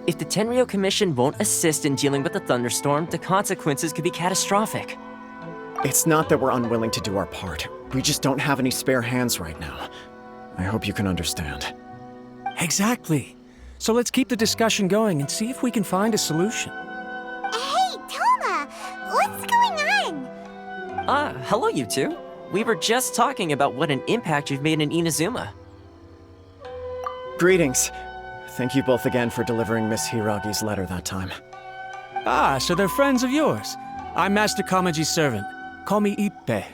If the Tenryo Commission won't assist in dealing with the thunderstorm, the consequences could be catastrophic. It's not that we're unwilling to do our part. We just don't have any spare hands right now. I hope you can understand. Exactly. So let's keep the discussion going and see if we can find a solution. Hey, Toma! What's going on? Hello you two. We were just talking about what an impact you've made in Inazuma. Greetings. Thank you both again for delivering Miss Hiragi's letter that time. Ah, so they're friends of yours. I'm Master Kamaji's servant. Call me Ippe.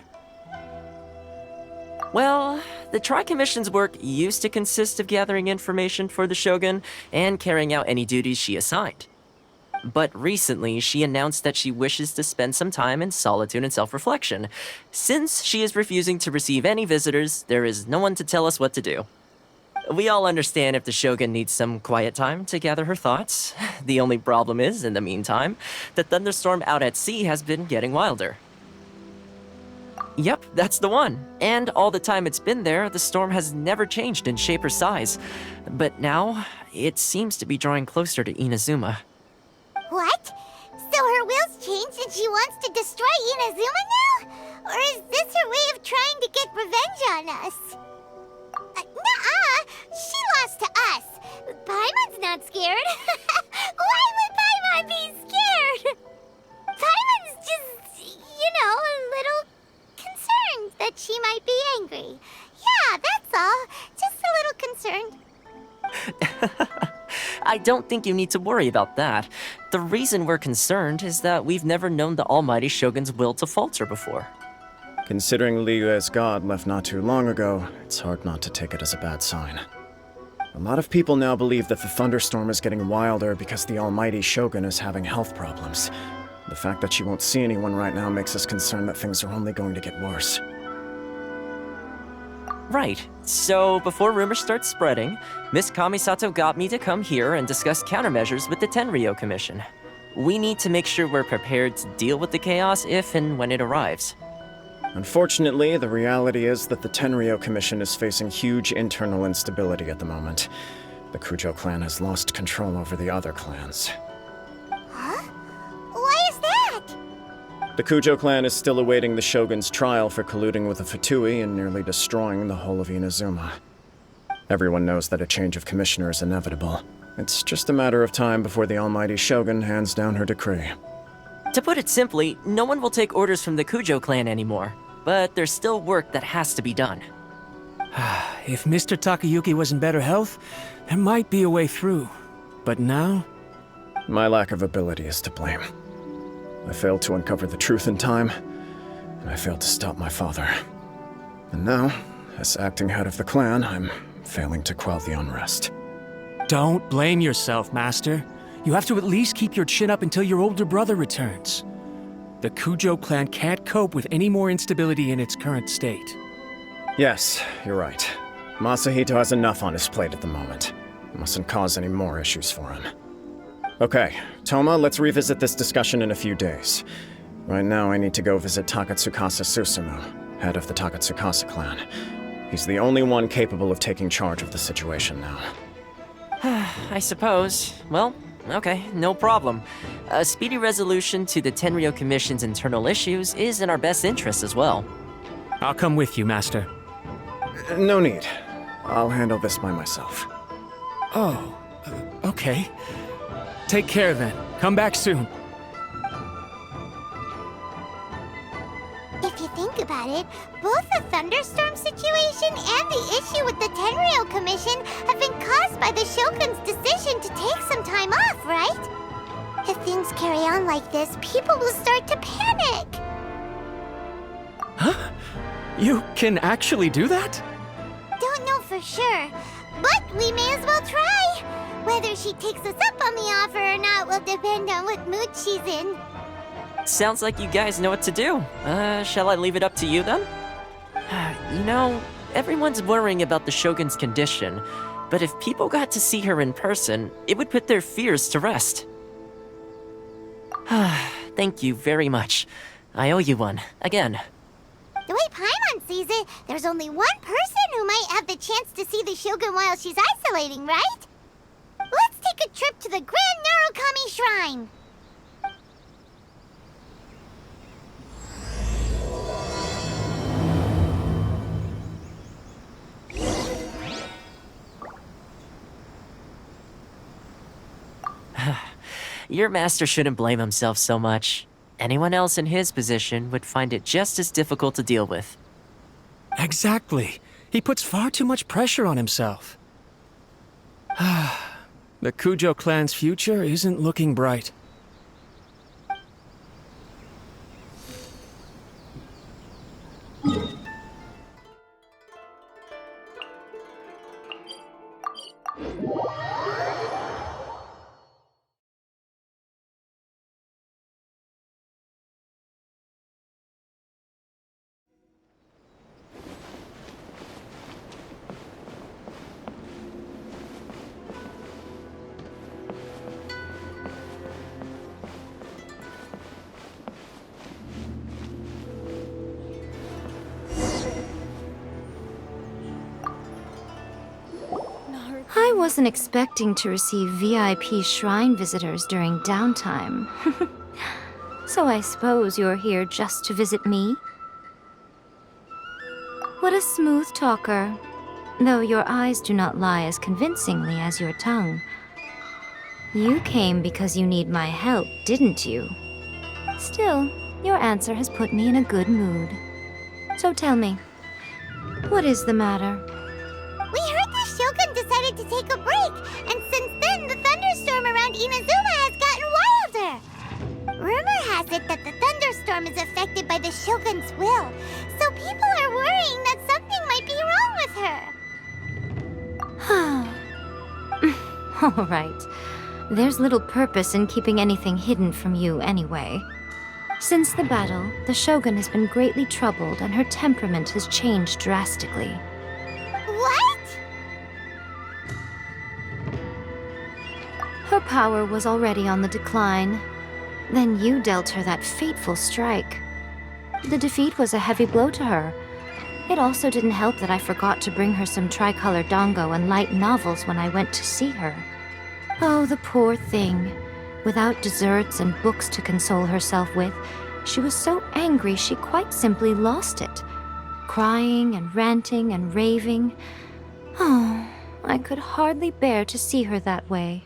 Well, the Tri-Commission's work used to consist of gathering information for the Shogun and carrying out any duties she assigned. But recently, she announced that she wishes to spend some time in solitude and self-reflection. Since she is refusing to receive any visitors, there is no one to tell us what to do. We all understand if the Shogun needs some quiet time to gather her thoughts. The only problem is, in the meantime, the thunderstorm out at sea has been getting wilder. Yep, that's the one. And all the time it's been there, the storm has never changed in shape or size. But now, it seems to be drawing closer to Inazuma. What? So her will's changed and she wants to destroy Inazuma now? Or is this her way of trying to get revenge on us? Nuh-uh! She lost to us! Paimon's not scared! Why would Paimon be scared? Paimon's just, a little concerned that she might be angry. Yeah, that's all. Just a little concerned. I don't think you need to worry about that. The reason we're concerned is that we've never known the Almighty Shogun's will to falter before. Considering Liyue's god left not too long ago, it's hard not to take it as a bad sign. A lot of people now believe that the thunderstorm is getting wilder because the Almighty Shogun is having health problems. The fact that she won't see anyone right now makes us concerned that things are only going to get worse. Right. So, before rumors start spreading, Miss Kamisato got me to come here and discuss countermeasures with the Tenryo Commission. We need to make sure we're prepared to deal with the chaos if and when it arrives. Unfortunately, the reality is that the Tenryo Commission is facing huge internal instability at the moment. The Kujo clan has lost control over the other clans. Huh? Why is that? The Kujo clan is still awaiting the Shogun's trial for colluding with the Fatui and nearly destroying the whole of Inazuma. Everyone knows that a change of commissioner is inevitable. It's just a matter of time before the Almighty Shogun hands down her decree. To put it simply, no one will take orders from the Kujo clan anymore. But there's still work that has to be done. If Mr. Takayuki was in better health, there might be a way through. But now? My lack of ability is to blame. I failed to uncover the truth in time, and I failed to stop my father. And now, as acting head of the clan, I'm failing to quell the unrest. Don't blame yourself, Master. You have to at least keep your chin up until your older brother returns. The Kujo clan can't cope with any more instability in its current state. Yes, you're right. Masahito has enough on his plate at the moment. Mustn't cause any more issues for him. Okay, Toma, let's revisit this discussion in a few days. Right now, I need to go visit Takatsukasa Susumu, head of the Takatsukasa clan. He's the only one capable of taking charge of the situation now. I suppose. Well, okay, no problem. A speedy resolution to the Tenryo Commission's internal issues is in our best interest as well. I'll come with you, Master. No need. I'll handle this by myself. Oh, okay. Take care then. Come back soon. If you think about it, both the thunderstorm situation and the issue with the Tenryo Commission have been caused by the Shogun's decision to take some time off, right? If things carry on like this, people will start to panic. Huh? You can actually do that? Don't know for sure, but we may as well try. Whether she takes us up on the offer or not will depend on what mood she's in. Sounds like you guys know what to do. Shall I leave it up to you then? Everyone's worrying about the Shogun's condition, but if people got to see her in person, it would put their fears to rest. Thank you very much. I owe you one, again. The way Paimon sees it, there's only one person who might have the chance to see the Shogun while she's isolating, right? Let's take a trip to the Grand Narukami Shrine. Your master shouldn't blame himself so much. Anyone else in his position would find it just as difficult to deal with. Exactly. He puts far too much pressure on himself. The Kujo clan's future isn't looking bright. I wasn't expecting to receive VIP shrine visitors during downtime. So I suppose you're here just to visit me? What a smooth talker. Though your eyes do not lie as convincingly as your tongue. You came because you need my help, didn't you? Still, your answer has put me in a good mood. So tell me, what is the matter? We heard the Shogun decided to take a break, and since then the thunderstorm around Inazuma has gotten wilder. Rumor has it that the thunderstorm is affected by the Shogun's will, so people are worrying that something might be wrong with her. All right. There's little purpose in keeping anything hidden from you anyway. Since the battle, the Shogun has been greatly troubled and her temperament has changed drastically. What? Her power was already on the decline. Then you dealt her that fateful strike. The defeat was a heavy blow to her. It also didn't help that I forgot to bring her some tricolor dango and light novels when I went to see her. Oh, the poor thing. Without desserts and books to console herself with, she was so angry she quite simply lost it. Crying and ranting and raving. Oh, I could hardly bear to see her that way.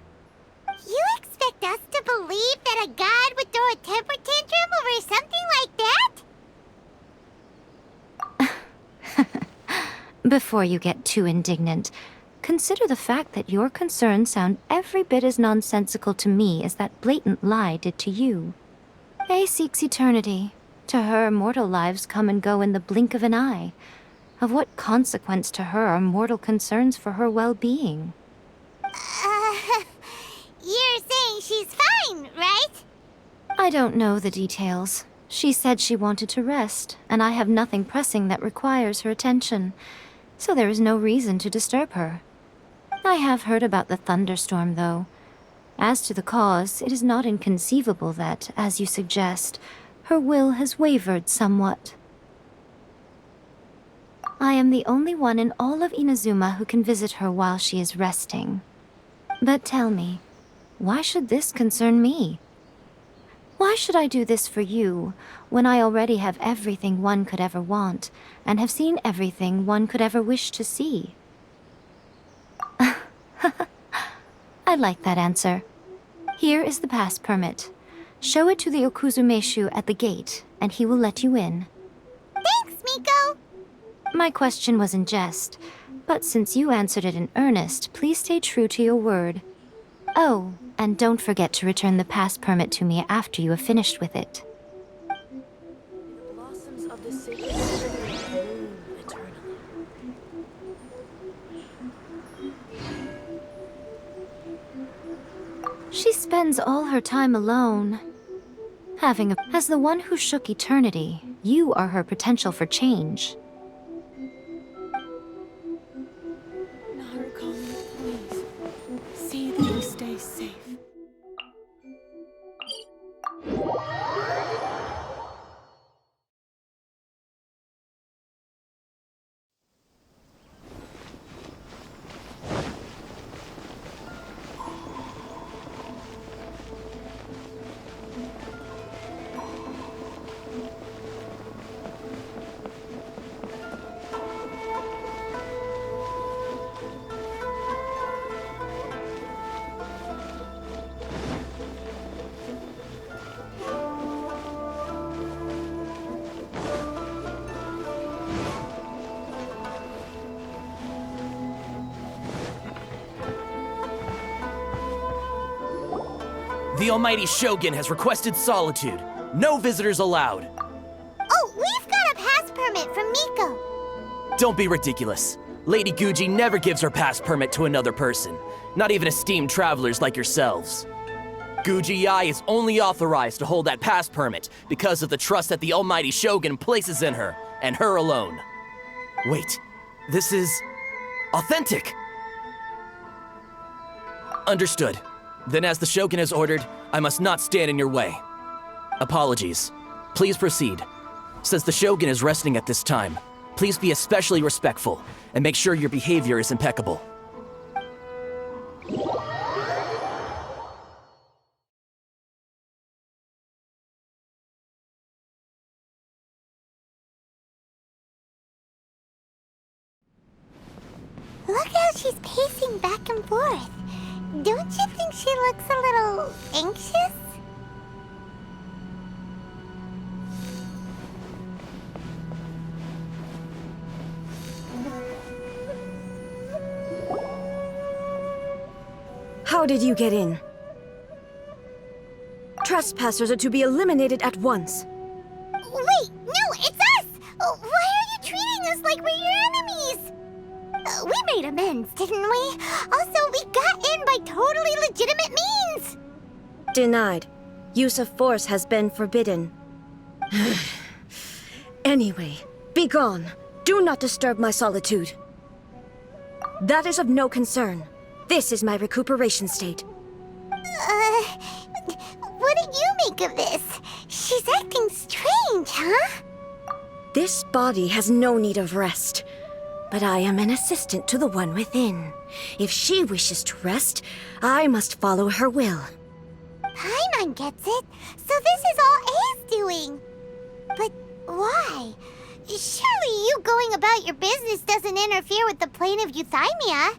You expect us to believe that a god would throw a temper tantrum over something like that? Before you get too indignant, consider the fact that your concerns sound every bit as nonsensical to me as that blatant lie did to you. A seeks eternity. To her, mortal lives come and go in the blink of an eye. Of what consequence to her are mortal concerns for her well-being? You're saying she's fine, right? I don't know the details. She said she wanted to rest, and I have nothing pressing that requires her attention, so there is no reason to disturb her. I have heard about the thunderstorm, though. As to the cause, it is not inconceivable that, as you suggest, her will has wavered somewhat. I am the only one in all of Inazuma who can visit her while she is resting. But tell me, why should this concern me? Why should I do this for you, when I already have everything one could ever want, and have seen everything one could ever wish to see? I like that answer. Here is the pass permit. Show it to the Okuzumeshu at the gate, and he will let you in. Thanks, Miko! My question was in jest, but since you answered it in earnest, please stay true to your word. Oh, and don't forget to return the pass permit to me after you have finished with it. The blossoms of the sacred tree bloom eternally. She spends all her time alone. As the one who shook eternity, you are her potential for change. Narukami, please. See that you stay safe. The Almighty Shogun has requested solitude. No visitors allowed. Oh, we've got a pass permit from Miko. Don't be ridiculous. Lady Guji never gives her pass permit to another person, not even esteemed travelers like yourselves. Guji Ai is only authorized to hold that pass permit because of the trust that the Almighty Shogun places in her, and her alone. Wait, this is authentic. Understood. Then as the Shogun has ordered, I must not stand in your way. Apologies. Please proceed. Since the Shogun is resting at this time, please be especially respectful, and make sure your behavior is impeccable. Look how she's pacing back and forth. Don't you think she looks a little anxious? How did you get in? Trespassers are to be eliminated at once. Wait, no, it's us! Why are you treating us like we're your enemies? We made amends, didn't we? Also, we got in by totally legitimate means! Denied. Use of force has been forbidden. Anyway, be gone. Do not disturb my solitude. That is of no concern. This is my recuperation state. What do you make of this? She's acting strange, huh? This body has no need of rest. But I am an assistant to the one within. If she wishes to rest, I must follow her will. Paimon gets it. So this is all A's doing. But why? Surely you going about your business doesn't interfere with the plane of euthymia.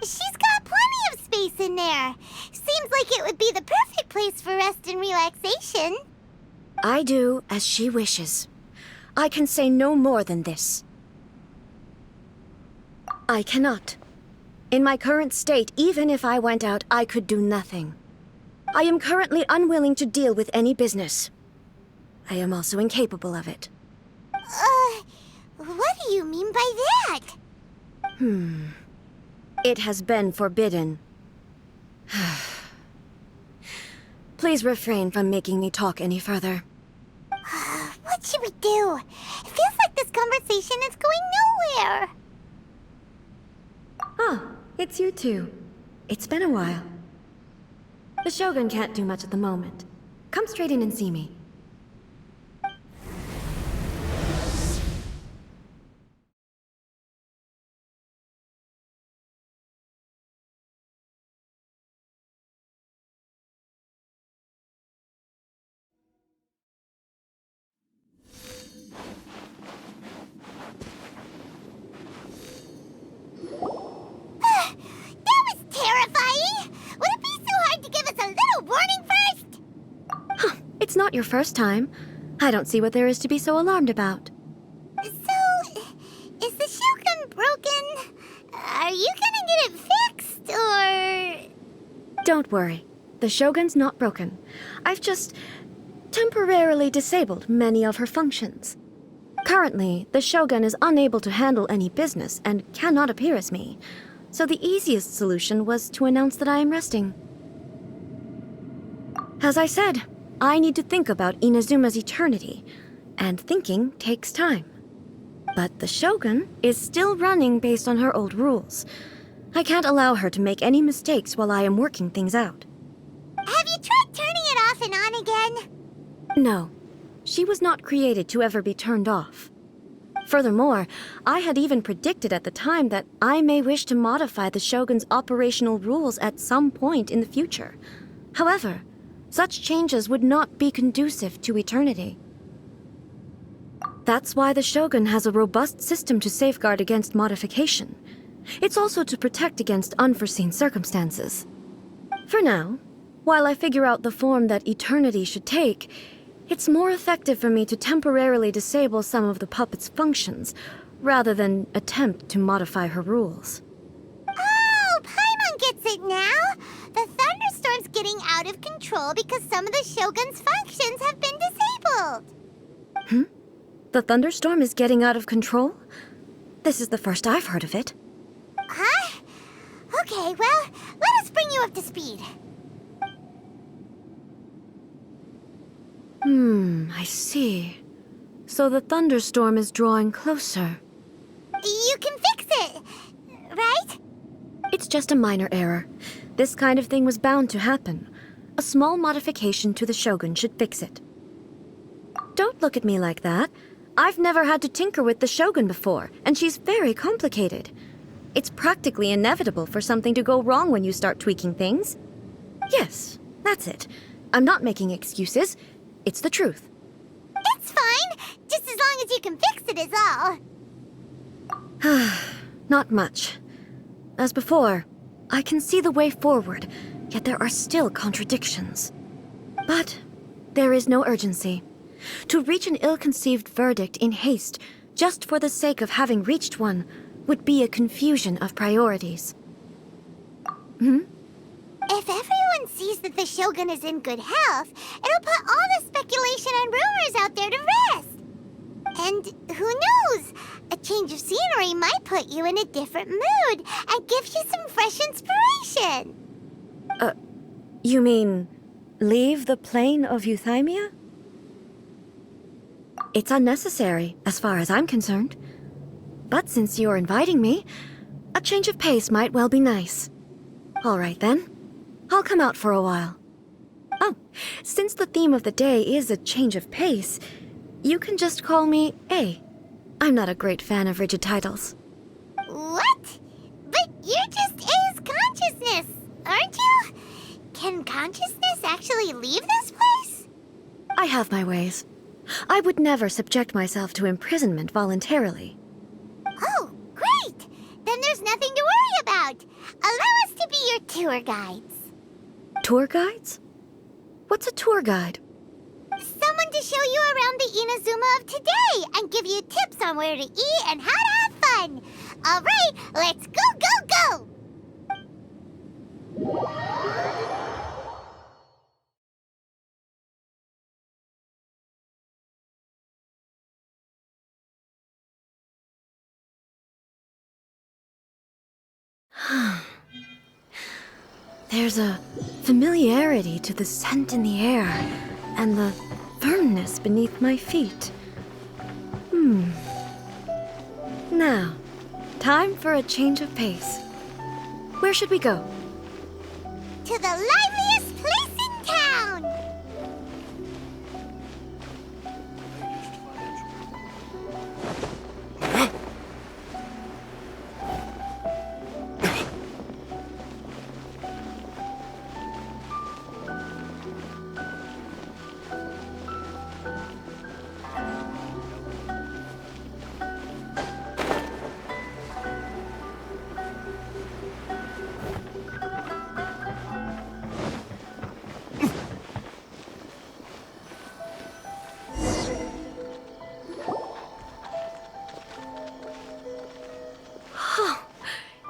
She's got plenty of space in there. Seems like it would be the perfect place for rest and relaxation. I do as she wishes. I can say no more than this. I cannot. In my current state, even if I went out, I could do nothing. I am currently unwilling to deal with any business. I am also incapable of it. What do you mean by that? It has been forbidden. Please refrain from making me talk any further. What should we do? It feels like this conversation is going nowhere. Ah, it's you two. It's been a while. The Shogun can't do much at the moment. Come straight in and see me. That was terrifying! Would it be so hard to give us a little warning first? It's not your first time. I don't see what there is to be so alarmed about. So, is the Shogun broken? Are you gonna get it fixed, or...? Don't worry. The Shogun's not broken. I've just temporarily disabled many of her functions. Currently, the Shogun is unable to handle any business and cannot appear as me. So the easiest solution was to announce that I am resting. As I said, I need to think about Inazuma's eternity, and thinking takes time. But the Shogun is still running based on her old rules. I can't allow her to make any mistakes while I am working things out. Have you tried turning it off and on again? No, she was not created to ever be turned off. Furthermore, I had even predicted at the time that I may wish to modify the Shogun's operational rules at some point in the future. However, such changes would not be conducive to eternity. That's why the Shogun has a robust system to safeguard against modification. It's also to protect against unforeseen circumstances. For now, while I figure out the form that eternity should take, it's more effective for me to temporarily disable some of the puppet's functions, rather than attempt to modify her rules. Oh, Paimon gets it now! The thunderstorms get getting out of control because some of the Shogun's functions have been disabled. The thunderstorm is getting out of control? This is the first I've heard of it. Huh? Okay, well, let us bring you up to speed. I see. So the thunderstorm is drawing closer. You can fix it, right? It's just a minor error. This kind of thing was bound to happen. A small modification to the Shogun should fix it. Don't look at me like that. I've never had to tinker with the Shogun before, and she's very complicated. It's practically inevitable for something to go wrong when you start tweaking things. Yes, that's it. I'm not making excuses. It's the truth. It's fine, just as long as you can fix it is all. Not much. As before, I can see the way forward, yet there are still contradictions. But there is no urgency. To reach an ill-conceived verdict in haste, just for the sake of having reached one, would be a confusion of priorities. If everyone sees that the Shogun is in good health, it'll put all the speculation and rumors out there to rest. And who knows? A change of scenery might put you in a different mood and give you some fresh inspiration. You mean, leave the plane of euthymia? It's unnecessary, as far as I'm concerned. But since you're inviting me, a change of pace might well be nice. All right, then. I'll come out for a while. Oh, since the theme of the day is a change of pace, you can just call me A. I'm not a great fan of rigid titles. What? But you're just A's consciousness, aren't you? Can consciousness actually leave this place? I have my ways. I would never subject myself to imprisonment voluntarily. Oh, great! Then there's nothing to worry about. Allow us to be your tour guides. Tour guides? What's a tour guide? Someone to show you around the Inazuma of today and give you tips on where to eat and how to have fun. All right, let's go, go, go! There's a familiarity to the scent in the air and the firmness beneath my feet. Now, time for a change of pace. Where should we go? To the liveliest place in town!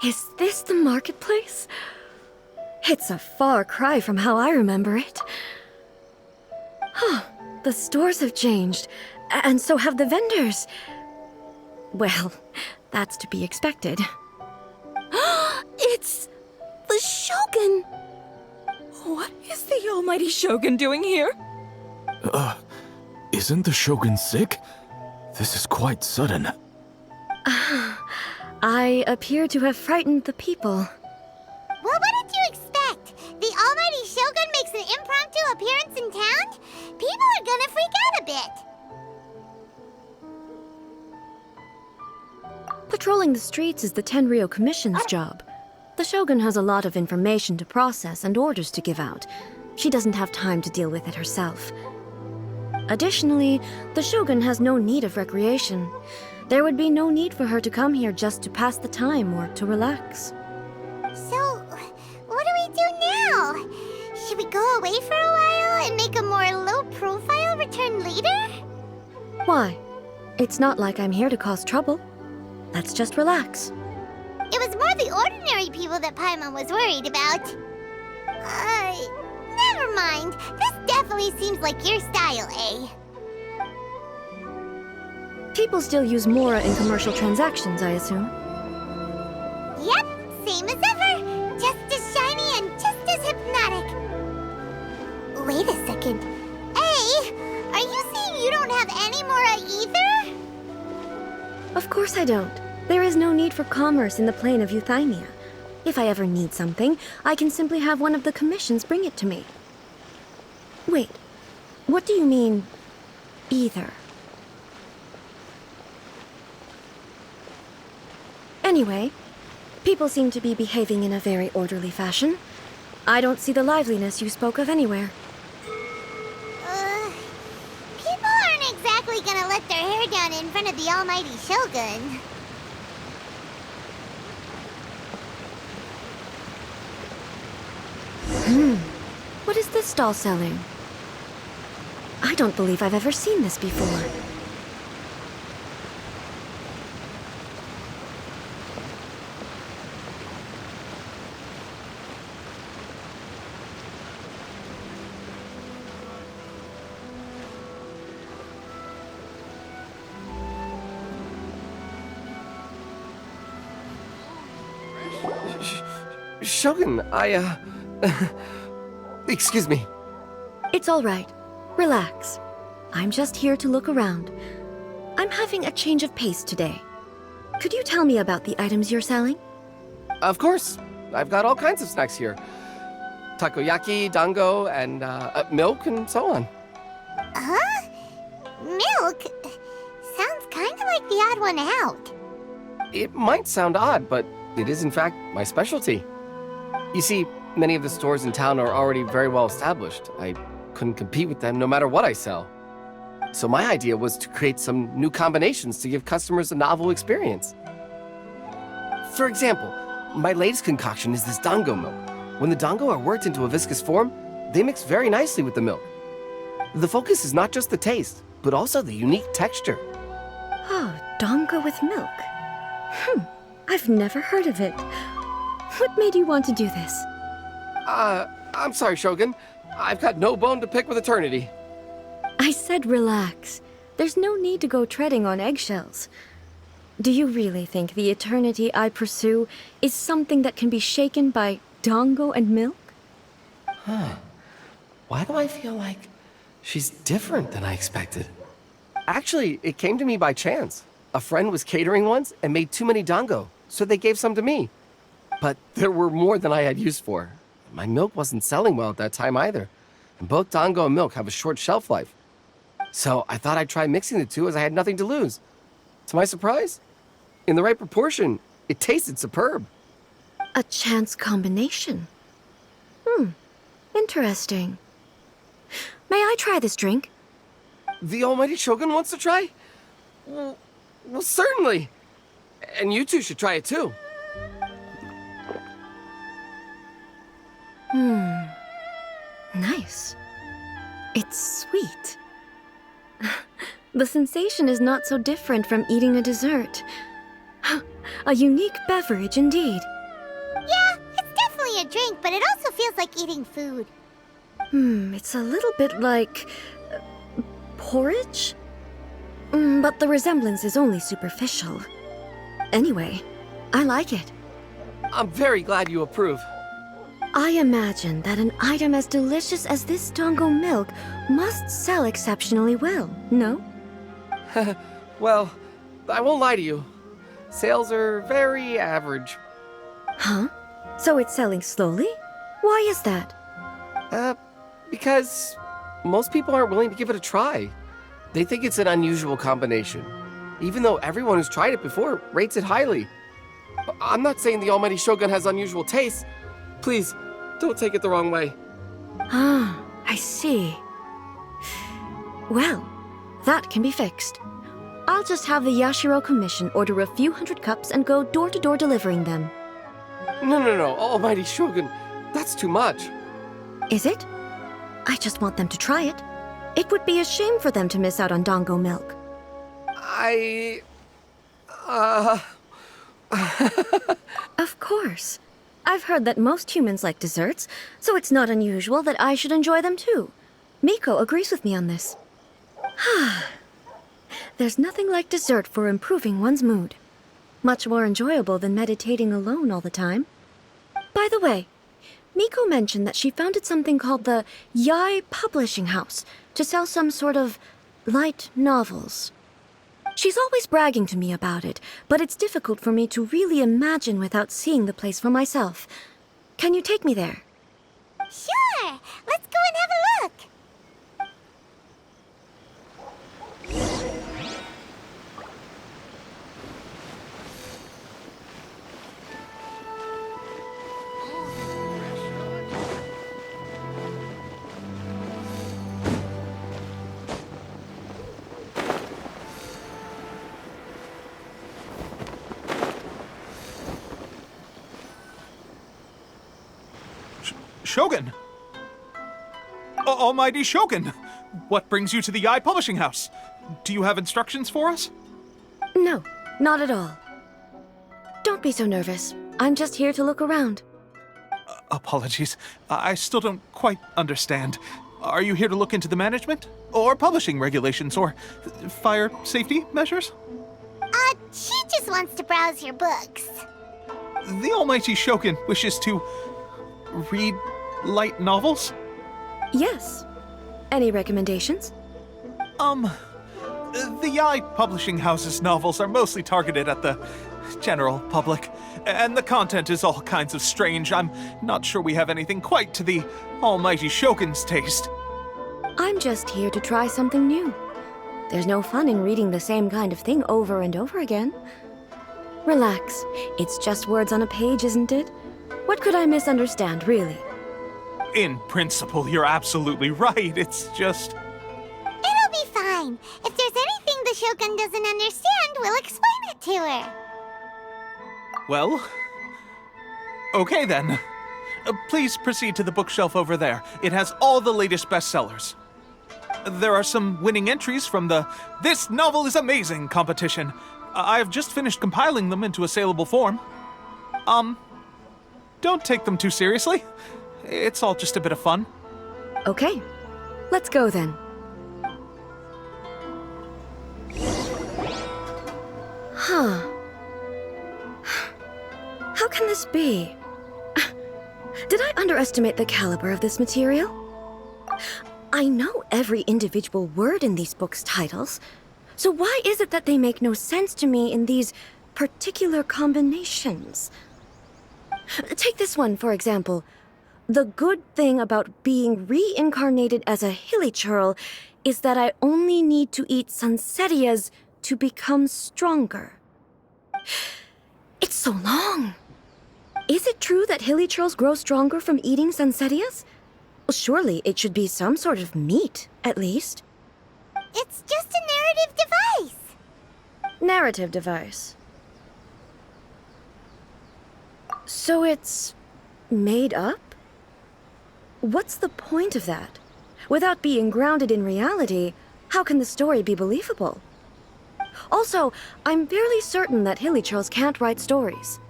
Is this the marketplace? It's a far cry from how I remember it. The stores have changed, and so have the vendors. Well, that's to be expected. It's the Shogun! What is the almighty Shogun doing here? Isn't the Shogun sick? This is quite sudden. I appear to have frightened the people. Well, what did you expect? The almighty Shogun makes an impromptu appearance in town? People are gonna freak out a bit. Patrolling the streets is the Tenryou Commission's job. The Shogun has a lot of information to process and orders to give out. She doesn't have time to deal with it herself. Additionally, the Shogun has no need of recreation. There would be no need for her to come here just to pass the time or to relax. So, what do we do now? Should we go away for a while and make a more low-profile return later? Why? It's not like I'm here to cause trouble. Let's just relax. It was more the ordinary people that Paimon was worried about. never mind. This definitely seems like your style, eh? People still use Mora in commercial transactions, I assume. Yep, same as ever. Just as shiny and just as hypnotic. Wait a second. Hey, are you saying you don't have any Mora either? Of course I don't. There is no need for commerce in the plane of Euthymia. If I ever need something, I can simply have one of the commissions bring it to me. Wait, what do you mean, either? Anyway, people seem to be behaving in a very orderly fashion. I don't see the liveliness you spoke of anywhere. People aren't exactly gonna let their hair down in front of the almighty Shogun. What is this stall selling? I don't believe I've ever seen this before. Shogun, excuse me. It's all right. Relax. I'm just here to look around. I'm having a change of pace today. Could you tell me about the items you're selling? Of course. I've got all kinds of snacks here. Takoyaki, dango, and milk, and so on. Huh? Milk? Sounds kind of like the odd one out. It might sound odd, but it is in fact my specialty. You see, many of the stores in town are already very well established. I couldn't compete with them no matter what I sell. So my idea was to create some new combinations to give customers a novel experience. For example, my latest concoction is this dango milk. When the dango are worked into a viscous form, they mix very nicely with the milk. The focus is not just the taste, but also the unique texture. Oh, dango with milk. I've never heard of it. What made you want to do this? I'm sorry, Shogun. I've got no bone to pick with eternity. I said relax. There's no need to go treading on eggshells. Do you really think the eternity I pursue is something that can be shaken by dango and milk? Why do I feel like she's different than I expected? Actually, it came to me by chance. A friend was catering once and made too many dango, so they gave some to me. But there were more than I had use for. My milk wasn't selling well at that time either. And both dango and milk have a short shelf life. So I thought I'd try mixing the two as I had nothing to lose. To my surprise, in the right proportion, it tasted superb. A chance combination. Interesting. May I try this drink? The almighty Shogun wants to try? Well, certainly. And you two should try it too. Nice. It's sweet. The sensation is not so different from eating a dessert. A unique beverage indeed. Yeah, it's definitely a drink, but it also feels like eating food. It's a little bit like porridge? But the resemblance is only superficial. Anyway, I like it. I'm very glad you approve. I imagine that an item as delicious as this dango milk must sell exceptionally well, no? Well, I won't lie to you. Sales are very average. Huh? So it's selling slowly? Why is that? Because most people aren't willing to give it a try. They think it's an unusual combination, even though everyone who's tried it before rates it highly. I'm not saying the almighty Shogun has unusual tastes. Please, don't take it the wrong way. Ah, I see. Well, that can be fixed. I'll just have the Yashiro Commission order a few hundred cups and go door-to-door delivering them. No, almighty Shogun, that's too much. Is it? I just want them to try it. It would be a shame for them to miss out on dango milk. I... Of course. I've heard that most humans like desserts, so it's not unusual that I should enjoy them too. Miko agrees with me on this. There's nothing like dessert for improving one's mood. Much more enjoyable than meditating alone all the time. By the way, Miko mentioned that she founded something called the Yai Publishing House to sell some sort of light novels. She's always bragging to me about it, but it's difficult for me to really imagine without seeing the place for myself. Can you take me there? Sure! Let's go and have a look! Shogun! Almighty Shogun! What brings you to the Yai Publishing House? Do you have instructions for us? No, not at all. Don't be so nervous. I'm just here to look around. Apologies. I still don't quite understand. Are you here to look into the management? Or publishing regulations? Or fire safety measures? She just wants to browse your books. The Almighty Shogun wishes to read light novels? Yes. Any recommendations? The Yai Publishing House's novels are mostly targeted at the general public, and the content is all kinds of strange. I'm not sure we have anything quite to the Almighty Shogun's taste. I'm just here to try something new. There's no fun in reading the same kind of thing over and over again. Relax. It's just words on a page, isn't it? What could I misunderstand, really? In principle, you're absolutely right. It's just... It'll be fine. If there's anything the Shogun doesn't understand, we'll explain it to her. Well... Okay then. Please proceed to the bookshelf over there. It has all the latest bestsellers. There are some winning entries from the This Novel is Amazing competition. I've just finished compiling them into a saleable form. Don't take them too seriously. It's all just a bit of fun. Okay. Let's go then. Huh. How can this be? Did I underestimate the caliber of this material? I know every individual word in these books' titles, so why is it that they make no sense to me in these particular combinations? Take this one, for example. The good thing about being reincarnated as a hilly churl is that I only need to eat sunsettias to become stronger. It's so long. Is it true that hilly churls grow stronger from eating sunsettias? Well, surely it should be some sort of meat, at least. It's just a narrative device. Narrative device. So it's made up? What's the point of that? Without being grounded in reality, how can the story be believable? Also, I'm fairly certain that hilly churls can't write stories.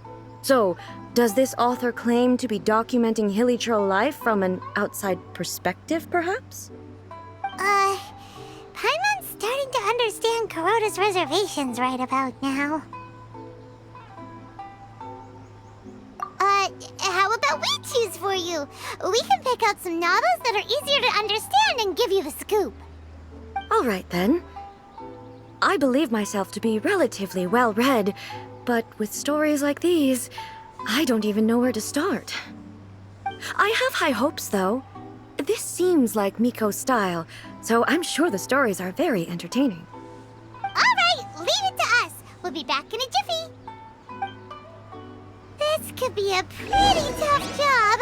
So, does this author claim to be documenting hilly churl life from an outside perspective, perhaps? Paimon's starting to understand Kuroda's reservations right about now. How about we choose for you? We can pick out some novels that are easier to understand and give you the scoop. All right, then. I believe myself to be relatively well-read, but with stories like these, I don't even know where to start. I have high hopes, though. This seems like Miko's style, so I'm sure the stories are very entertaining. All right, leave it to us. We'll be back in a jiffy. This could be a pretty tough job.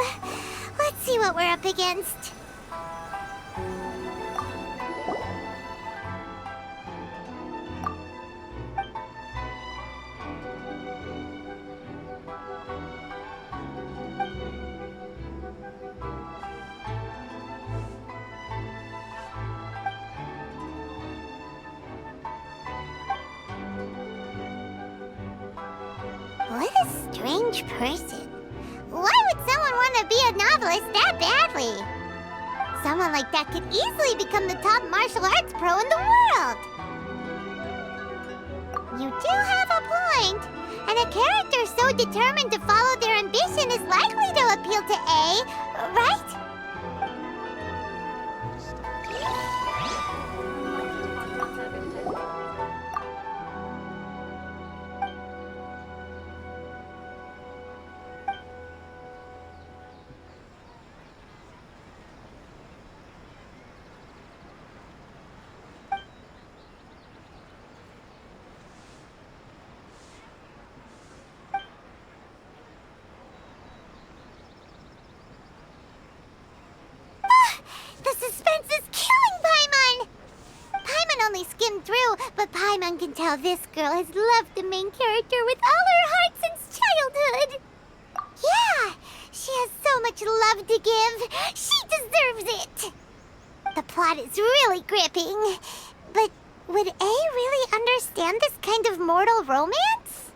Let's see what we're up against. What a strange person. Why would someone want to be a novelist that badly? Someone like that could easily become the top martial arts pro in the world. You do have a point. And a character so determined to follow their ambition is likely to appeal to A, right? But Paimon can tell this girl has loved the main character with all her heart since childhood. Yeah, she has so much love to give. She deserves it. The plot is really gripping. But would A really understand this kind of mortal romance?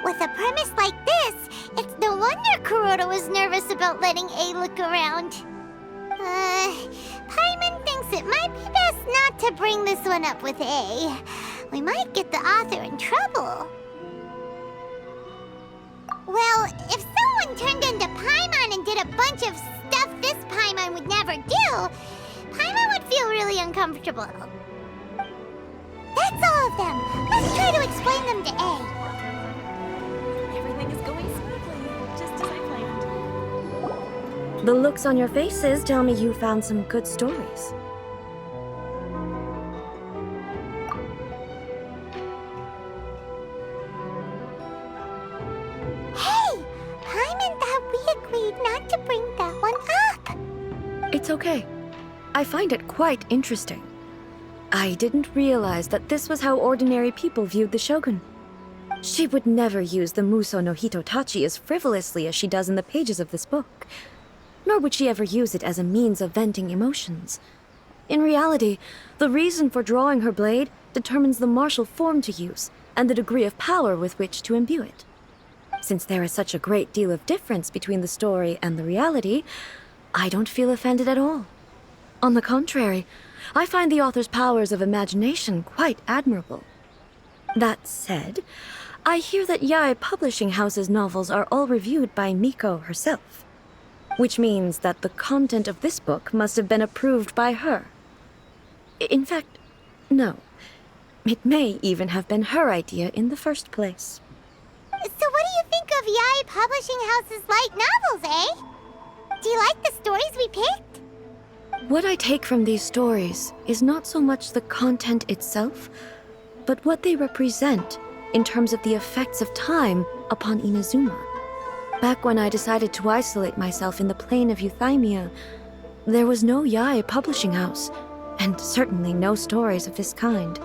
With a premise like this, it's no wonder Kuroda was nervous about letting A look around. Paimon thinks it might be best not to bring this one up with A. We might get the author in trouble. Well, if someone turned into Paimon and did a bunch of stuff this Paimon would never do, Paimon would feel really uncomfortable. That's all of them. Let's try to explain them to A. The looks on your faces tell me you found some good stories. Hey! Paimon thought we agreed not to bring that one up. It's okay. I find it quite interesting. I didn't realize that this was how ordinary people viewed the Shogun. She would never use the Muso no Hitotachi as frivolously as she does in the pages of this book. Nor would she ever use it as a means of venting emotions. In reality, the reason for drawing her blade determines the martial form to use and the degree of power with which to imbue it. Since there is such a great deal of difference between the story and the reality, I don't feel offended at all. On the contrary, I find the author's powers of imagination quite admirable. That said, I hear that Yae Publishing House's novels are all reviewed by Miko herself. Which means that the content of this book must have been approved by her. In fact, no. It may even have been her idea in the first place. So what do you think of Yae Publishing House's light novels, eh? Do you like the stories we picked? What I take from these stories is not so much the content itself, but what they represent in terms of the effects of time upon Inazuma. Back when I decided to isolate myself in the plain of Euthymia, there was no Yae Publishing House, and certainly no stories of this kind.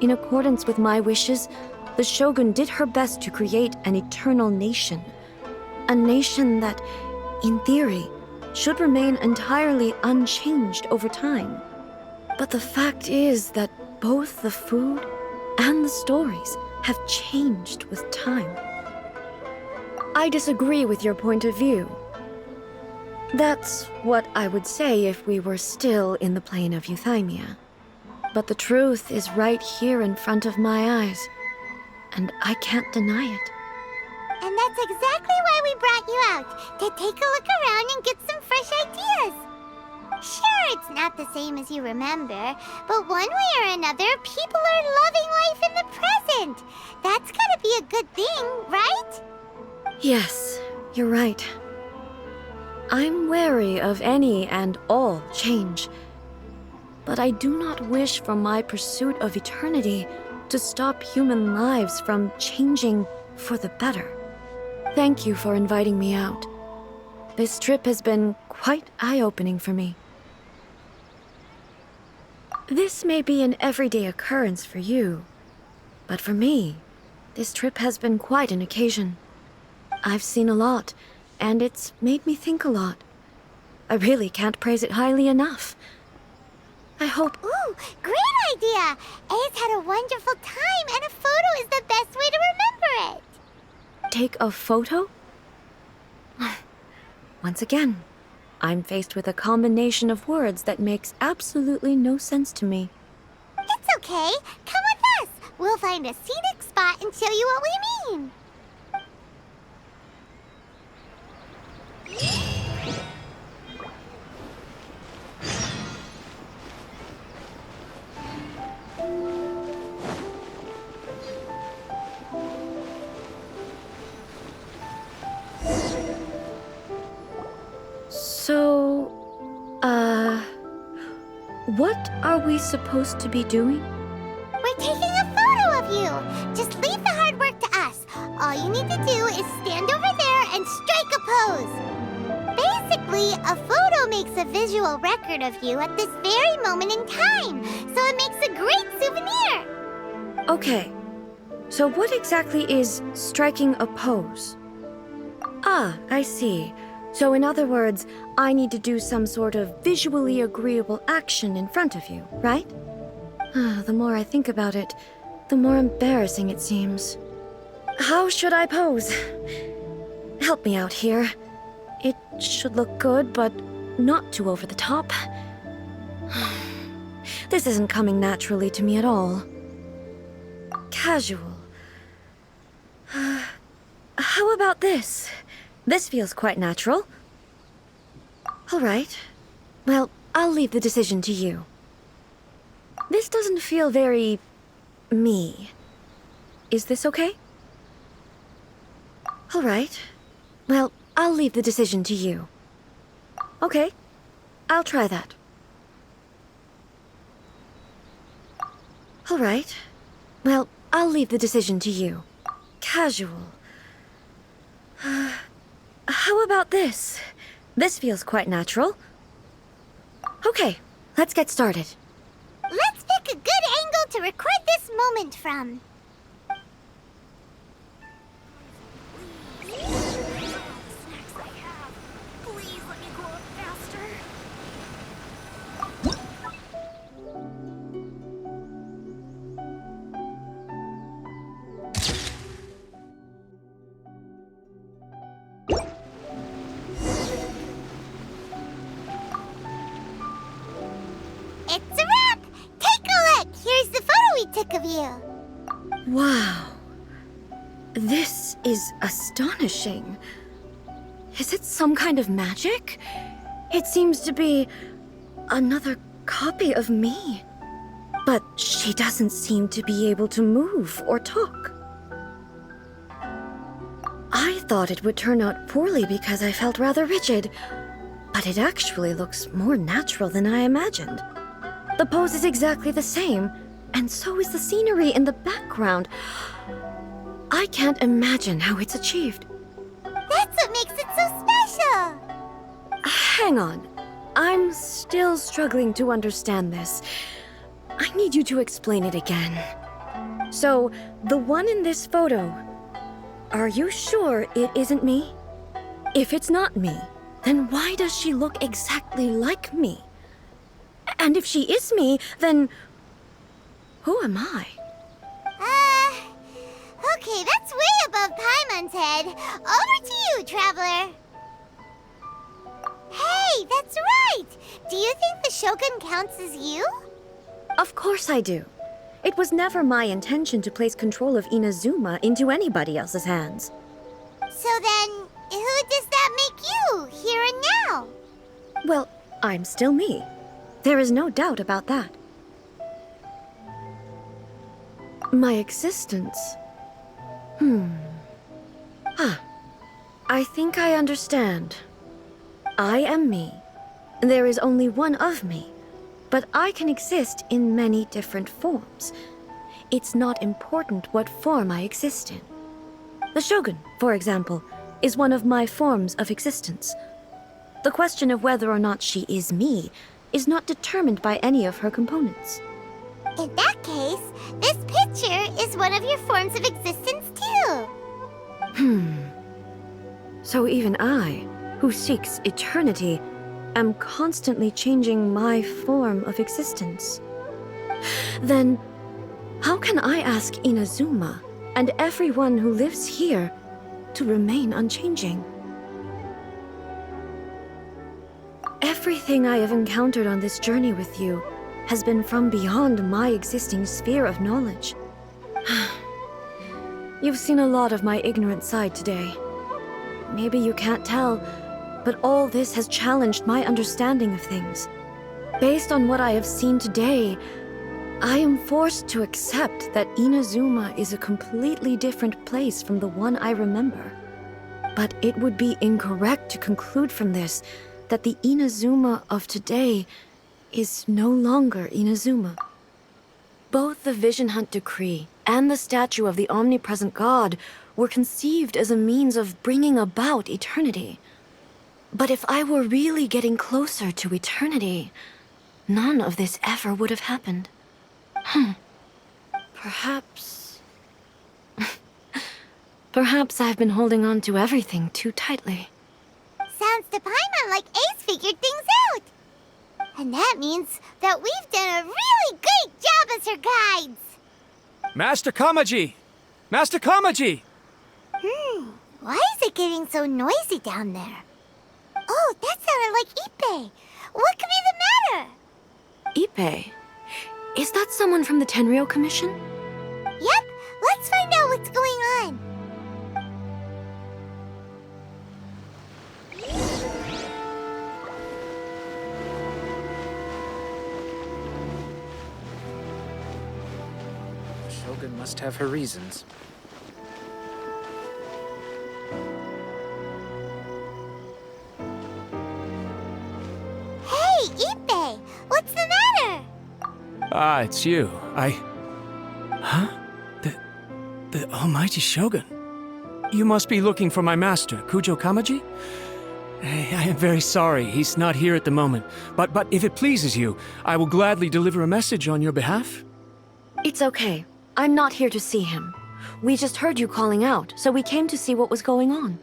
In accordance with my wishes, the Shogun did her best to create an eternal nation. A nation that, in theory, should remain entirely unchanged over time. But the fact is that both the food and the stories have changed with time. I disagree with your point of view. That's what I would say if we were still in the plane of Euthymia. But the truth is right here in front of my eyes, and I can't deny it. And that's exactly why we brought you out, to take a look around and get some fresh ideas. Sure, it's not the same as you remember, but one way or another, people are loving life in the present. That's gotta be a good thing, right? Yes, you're right. I'm wary of any and all change, but I do not wish for my pursuit of eternity to stop human lives from changing for the better. Thank you for inviting me out. This trip has been quite eye-opening for me. This may be an everyday occurrence for you, but for me, this trip has been quite an occasion. I've seen a lot, and it's made me think a lot. I really can't praise it highly enough. I hope... Ooh, great idea! A's had a wonderful time, and a photo is the best way to remember it. Take a photo? Once again, I'm faced with a combination of words that makes absolutely no sense to me. It's okay. Come with us. We'll find a scenic spot and show you what we mean. So, what are we supposed to be doing? We're taking a photo of you. Just leave the hard work to us. All you need to do is stand over there and strike a pose. Basically, a photo makes a visual record of you at this very moment in time, so it makes a great souvenir. Okay, so what exactly is striking a pose? Ah, I see. So in other words, I need to do some sort of visually agreeable action in front of you, right? The more I think about it, the more embarrassing it seems. How should I pose? Help me out here. It should look good, but not too over the top. This isn't coming naturally to me at all. Casual. How about this? This feels quite natural. All right. Well, I'll leave the decision to you. This doesn't feel very... me. Is this okay? All right. Well, I'll leave the decision to you. Okay. I'll try that. All right. Well, I'll leave the decision to you. Casual. How about this? This feels quite natural. Okay, let's get started. Let's pick a good angle to record this moment from. Please let me grow up faster. It's a wrap! Take a look! Here's the photo we took of you. Wow. This is astonishing. Is it some kind of magic? It seems to be another copy of me. But she doesn't seem to be able to move or talk. I thought it would turn out poorly because I felt rather rigid, but it actually looks more natural than I imagined. The pose is exactly the same, and so is the scenery in the background. I can't imagine how it's achieved. That's what makes it so special. Hang on. I'm still struggling to understand this. I need you to explain it again. So, the one in this photo, are you sure it isn't me? If it's not me, then why does she look exactly like me? And if she is me, then who am I? Okay, that's way above Paimon's head. Over to you, Traveler. Hey, that's right! Do you think the Shogun counts as you? Of course I do. It was never my intention to place control of Inazuma into anybody else's hands. So then, who does that make you, here and now? Well, I'm still me. There is no doubt about that. My existence... I think I understand. I am me. There is only one of me. But I can exist in many different forms. It's not important what form I exist in. The Shogun, for example, is one of my forms of existence. The question of whether or not she is me is not determined by any of her components. In that case, this picture is one of your forms of existence too. So even I, who seeks eternity, am constantly changing my form of existence. Then, how can I ask Inazuma and everyone who lives here to remain unchanging? Everything I have encountered on this journey with you has been from beyond my existing sphere of knowledge. You've seen a lot of my ignorant side today. Maybe you can't tell, but all this has challenged my understanding of things. Based on what I have seen today, I am forced to accept that Inazuma is a completely different place from the one I remember. But it would be incorrect to conclude from this that the Inazuma of today is no longer Inazuma. Both the Vision Hunt Decree and the statue of the omnipresent god were conceived as a means of bringing about eternity. But if I were really getting closer to eternity, none of this ever would have happened. Perhaps... Perhaps I've been holding on to everything too tightly. Sounds to Paimon like Ace figured things out. And that means that we've done a really great job as her guides. Master Kamaji! Master Kamaji! Why is it getting so noisy down there? Oh, that sounded like Ippei. What could be the matter? Ippei? Is that someone from the Tenryou Commission? Yep, let's find out what's going on. The Shogun must have her reasons. Hey, Ippei, what's the matter? Ah, it's you. Huh? The Almighty Shogun? You must be looking for my master, Kujo Kamaji? I am very sorry, he's not here at the moment. But if it pleases you, I will gladly deliver a message on your behalf. It's okay. I'm not here to see him. We just heard you calling out, so we came to see what was going on.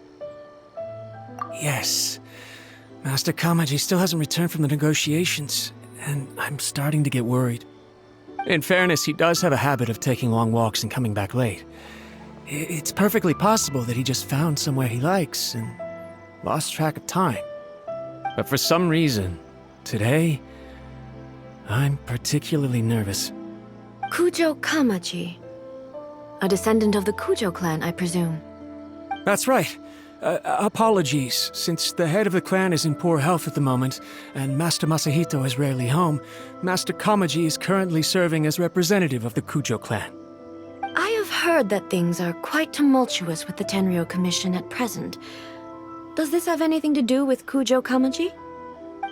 Yes. Master Kamaji still hasn't returned from the negotiations, and I'm starting to get worried. In fairness, he does have a habit of taking long walks and coming back late. It's perfectly possible that he just found somewhere he likes and lost track of time. But for some reason, today, I'm particularly nervous. Kujo Kamaji. A descendant of the Kujo clan, I presume. That's right. Apologies, since the head of the clan is in poor health at the moment, and Master Masahito is rarely home, Master Kamaji is currently serving as representative of the Kujo clan. I have heard that things are quite tumultuous with the Tenryou Commission at present. Does this have anything to do with Kujo Kamaji?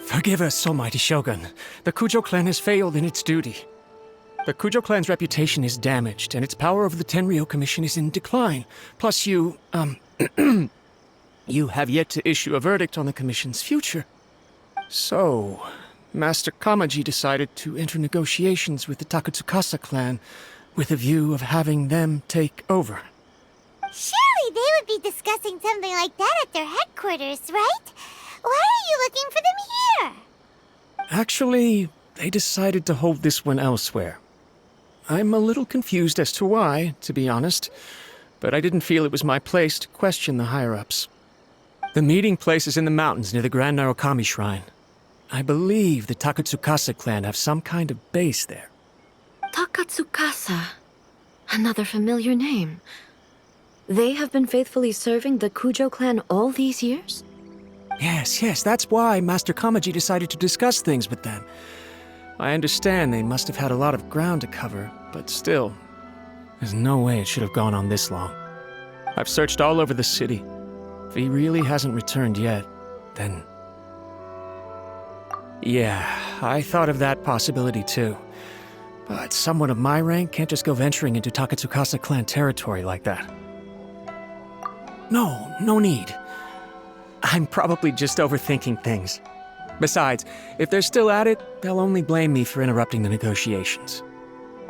Forgive us, Almighty Shogun. The Kujo clan has failed in its duty. The Kujo clan's reputation is damaged, and its power over the Tenryou Commission is in decline. Plus you, you have yet to issue a verdict on the Commission's future. So, Master Kamaji decided to enter negotiations with the Takatsukasa clan with a view of having them take over. Surely they would be discussing something like that at their headquarters, right? Why are you looking for them here? Actually, they decided to hold this one elsewhere. I'm a little confused as to why, to be honest, but I didn't feel it was my place to question the higher-ups. The meeting place is in the mountains near the Grand Narukami Shrine. I believe the Takatsukasa clan have some kind of base there. Takatsukasa. Another familiar name. They have been faithfully serving the Kujo clan all these years? Yes, that's why Master Kamaji decided to discuss things with them. I understand they must have had a lot of ground to cover, but still, there's no way it should have gone on this long. I've searched all over the city. If he really hasn't returned yet, then... Yeah, I thought of that possibility too. But someone of my rank can't just go venturing into Takatsukasa clan territory like that. No need. I'm probably just overthinking things. Besides, if they're still at it, they'll only blame me for interrupting the negotiations.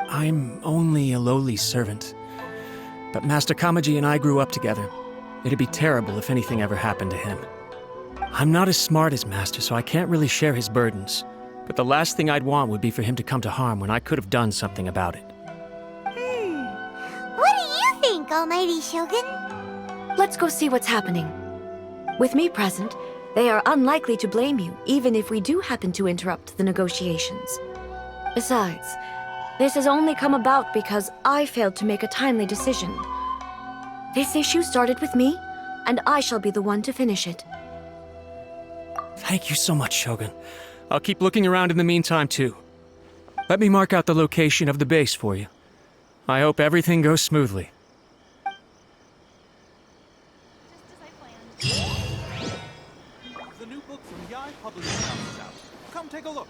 I'm only a lowly servant. But Master Kamaji and I grew up together. It'd be terrible if anything ever happened to him. I'm not as smart as Master, so I can't really share his burdens. But the last thing I'd want would be for him to come to harm when I could have done something about it. What do you think, Almighty Shogun? Let's go see what's happening. With me present, they are unlikely to blame you, even if we do happen to interrupt the negotiations. Besides, this has only come about because I failed to make a timely decision. This issue started with me, and I shall be the one to finish it. Thank you so much, Shogun. I'll keep looking around in the meantime, too. Let me mark out the location of the base for you. I hope everything goes smoothly. The new book from Yai Publishing House is out. Come take a look.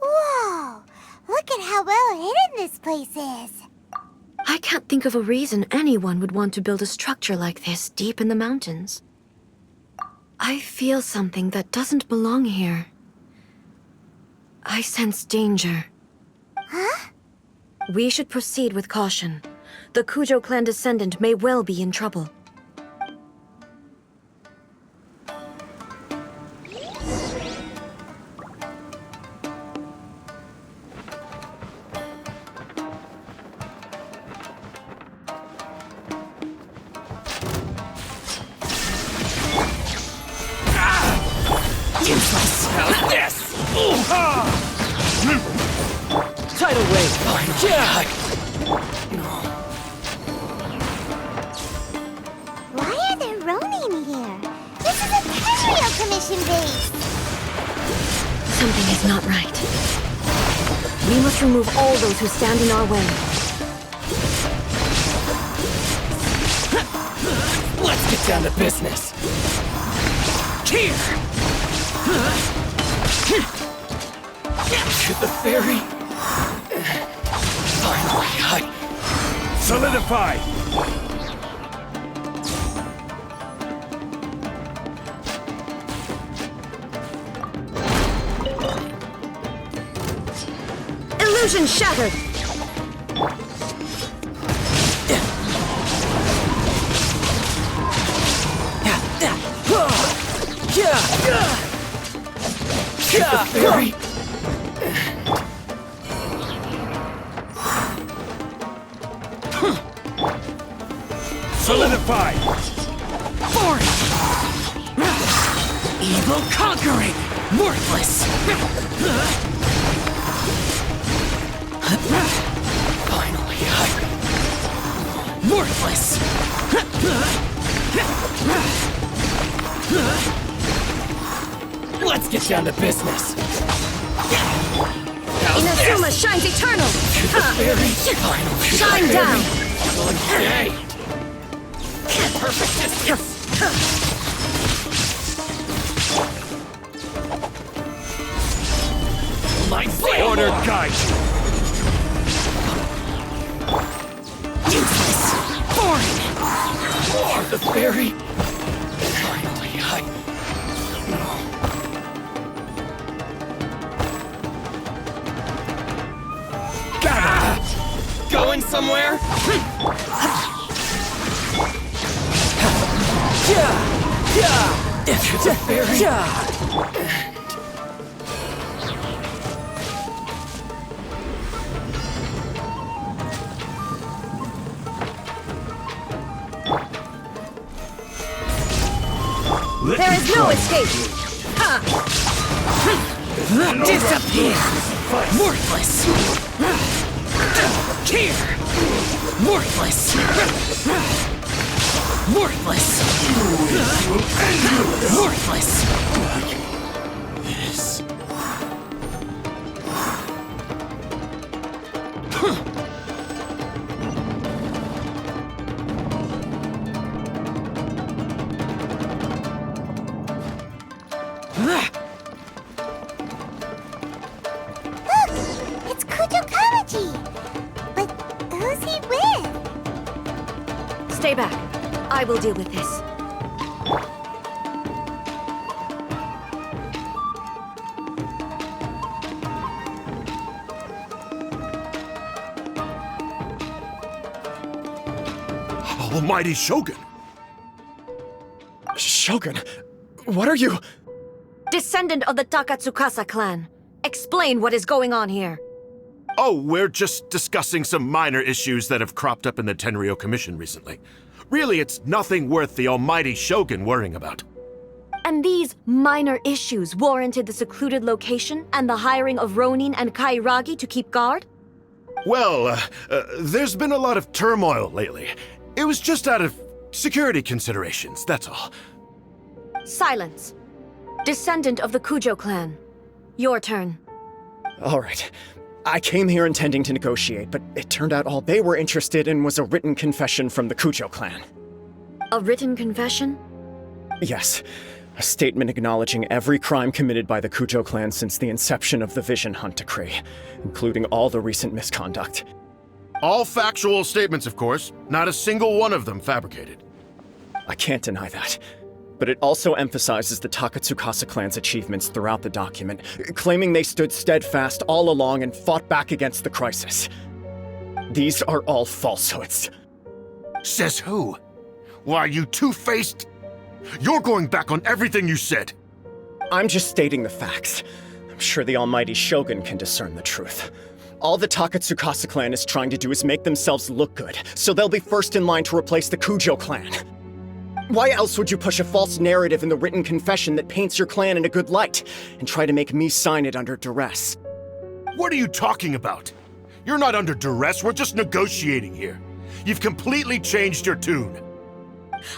Whoa! Look at how well hidden this place is. I can't think of a reason anyone would want to build a structure like this deep in the mountains. I feel something that doesn't belong here. I sense danger. Huh? We should proceed with caution. The Kujo clan descendant may well be in trouble. Tidal wave! Yeah! Why are there Ronin here? This is a Curio Commission base! Something is not right. We must remove all those who stand in our way. Let's get down to business! Here! Shoot the ferry! Finally, Solidify! Illusion shattered! Shoot the ferry! Solidify! Force! Evil conquering! Worthless! Finally, worthless! get down to business. Inazuma shines eternal! Shine down! Okay. Perfect distance. My flame order guide you. Useless. Boring. More the fairy. Finally, going somewhere? It's a fairy. There is no escape! Disappear! Worthless! Here! Worthless! Worthless! Worthless! This. It's Kujo. But who's he with? Stay back. I will deal with this. Almighty Shogun! Shogun, what are you? Descendant of the Takatsukasa clan. Explain what is going on here. Oh, we're just discussing some minor issues that have cropped up in the Tenryou Commission recently. Really, it's nothing worth the Almighty Shogun worrying about. And these minor issues warranted the secluded location and the hiring of Ronin and Kairagi to keep guard? Well, there's been a lot of turmoil lately. It was just out of security considerations, that's all. Silence. Descendant of the Kujo clan. Your turn. All right. I came here intending to negotiate, but it turned out all they were interested in was a written confession from the Kujo clan. A written confession? Yes. A statement acknowledging every crime committed by the Kujo clan since the inception of the Vision Hunt Decree, including all the recent misconduct. All factual statements, of course. Not a single one of them fabricated. I can't deny that. But it also emphasizes the Takatsukasa clan's achievements throughout the document, claiming they stood steadfast all along and fought back against the crisis. These are all falsehoods. Says who? Why, you two-faced... You're going back on everything you said. I'm just stating the facts. I'm sure the Almighty Shogun can discern the truth. All the Takatsukasa clan is trying to do is make themselves look good, so they'll be first in line to replace the Kujo clan. Why else would you push a false narrative in the written confession that paints your clan in a good light, and try to make me sign it under duress? What are you talking about? You're not under duress, we're just negotiating here. You've completely changed your tune.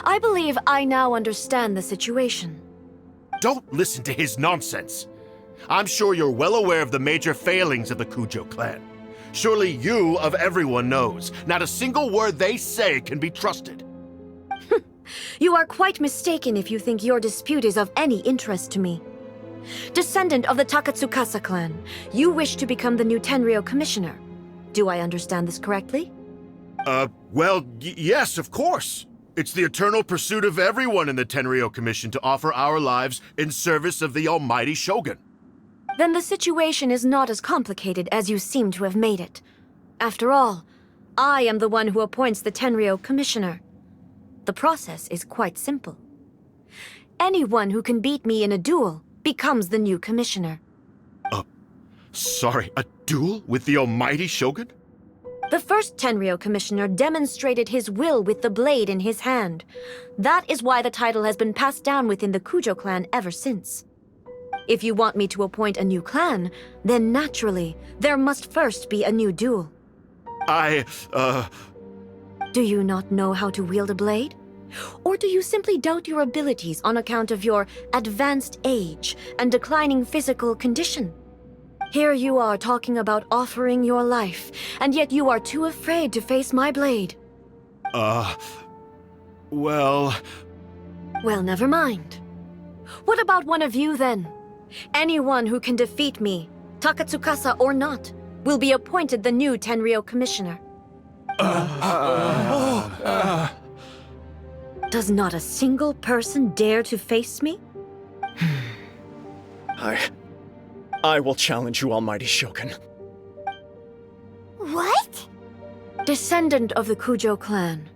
I believe I now understand the situation. Don't listen to his nonsense. I'm sure you're well aware of the major failings of the Kujo clan. Surely you, of everyone, knows. Not a single word they say can be trusted. You are quite mistaken if you think your dispute is of any interest to me. Descendant of the Takatsukasa clan, you wish to become the new Tenryou commissioner. Do I understand this correctly? Well, yes, of course. It's the eternal pursuit of everyone in the Tenryou Commission to offer our lives in service of the Almighty Shogun. Then the situation is not as complicated as you seem to have made it. After all, I am the one who appoints the Tenryou commissioner. The process is quite simple. Anyone who can beat me in a duel becomes the new commissioner. Sorry, a duel with the Almighty Shogun? The first Tenryou commissioner demonstrated his will with the blade in his hand. That is why the title has been passed down within the Kujo clan ever since. If you want me to appoint a new clan, then naturally, there must first be a new duel. Do Do you not know how to wield a blade? Or do you simply doubt your abilities on account of your advanced age and declining physical condition? Here you are talking about offering your life, and yet you are too afraid to face my blade. Well... Well, never mind. What about one of you, then? Anyone who can defeat me, Takatsukasa or not, will be appointed the new Tenryou Commissioner. Does not a single person dare to face me? I will challenge you, Almighty Shogun. What? Descendant of the Kujo clan.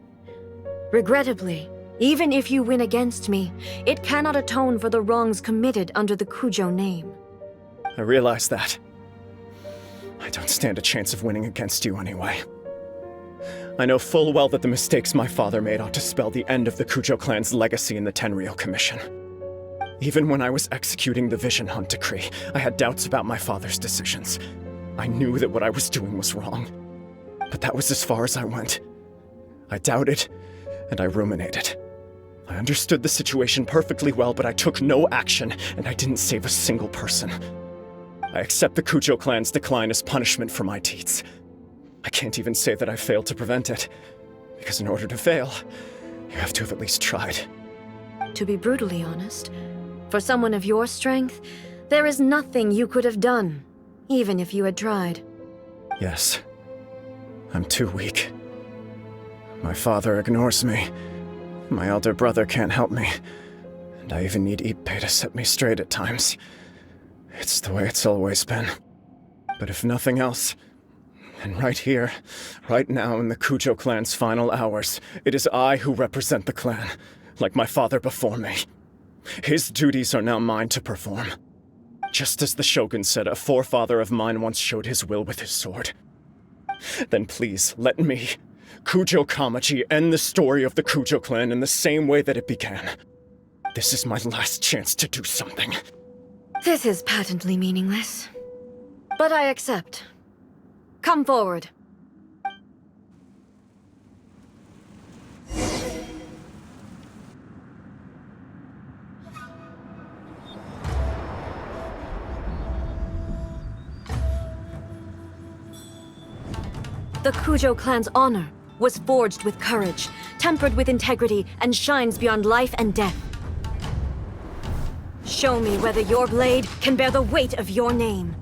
Regrettably, even if you win against me, it cannot atone for the wrongs committed under the Kujo name. I realize that. I don't stand a chance of winning against you anyway. I know full well that the mistakes my father made ought to spell the end of the Kujo clan's legacy in the Tenryou Commission. Even when I was executing the Vision Hunt decree, I had doubts about my father's decisions. I knew that what I was doing was wrong. But that was as far as I went. I doubted, and I ruminated. I understood the situation perfectly well, but I took no action, and I didn't save a single person. I accept the Kujo clan's decline as punishment for my deeds. I can't even say that I failed to prevent it, because in order to fail, you have to have at least tried. To be brutally honest, for someone of your strength, there is nothing you could have done, even if you had tried. Yes, I'm too weak. My father ignores me. My elder brother can't help me. And I even need Ippei to set me straight at times. It's the way it's always been. But if nothing else, and right here, right now in the Kujo clan's final hours, it is I who represent the clan, like my father before me. His duties are now mine to perform. Just as the Shogun said a forefather of mine once showed his will with his sword. Then please, let me, Kujo Kamaji, end the story of the Kujo clan in the same way that it began. This is my last chance to do something. This is patently meaningless. But I accept. Come forward. The Kujo clan's honor was forged with courage, tempered with integrity, and shines beyond life and death. Show me whether your blade can bear the weight of your name.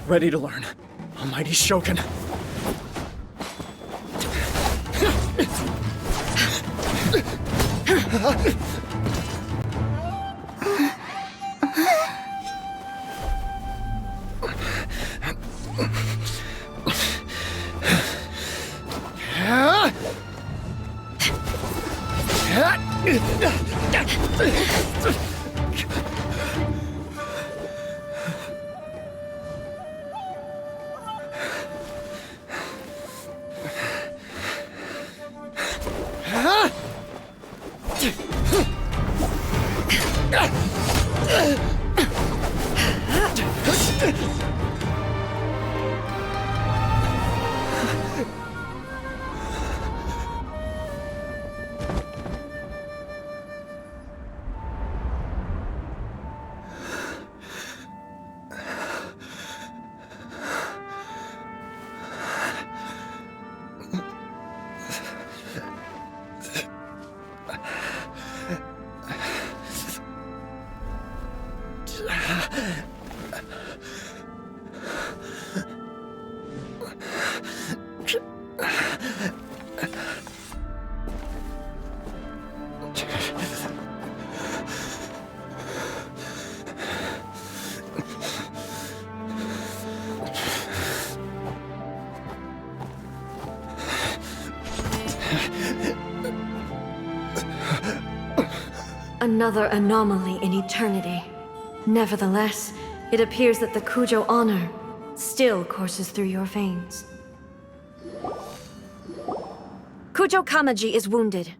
Ready to learn. Almighty Shogun. Another anomaly in eternity. Nevertheless, it appears that the Kujo honor still courses through your veins. Kujo Kamaji is wounded.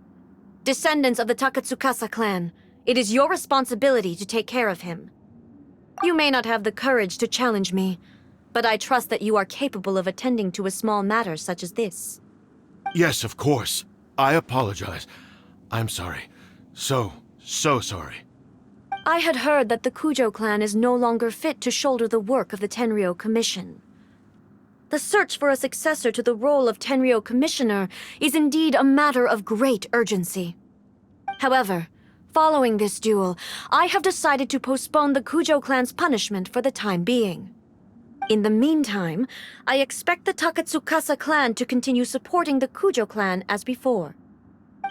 Descendants of the Takatsukasa clan, it is your responsibility to take care of him. You may not have the courage to challenge me, but I trust that you are capable of attending to a small matter such as this. Yes, of course. I apologize. I'm sorry. So sorry. I had heard that the Kujo clan is no longer fit to shoulder the work of the Tenryou Commission. The search for a successor to the role of Tenryou Commissioner is indeed a matter of great urgency. However, following this duel, I have decided to postpone the Kujo clan's punishment for the time being. In the meantime, I expect the Takatsukasa clan to continue supporting the Kujo clan as before.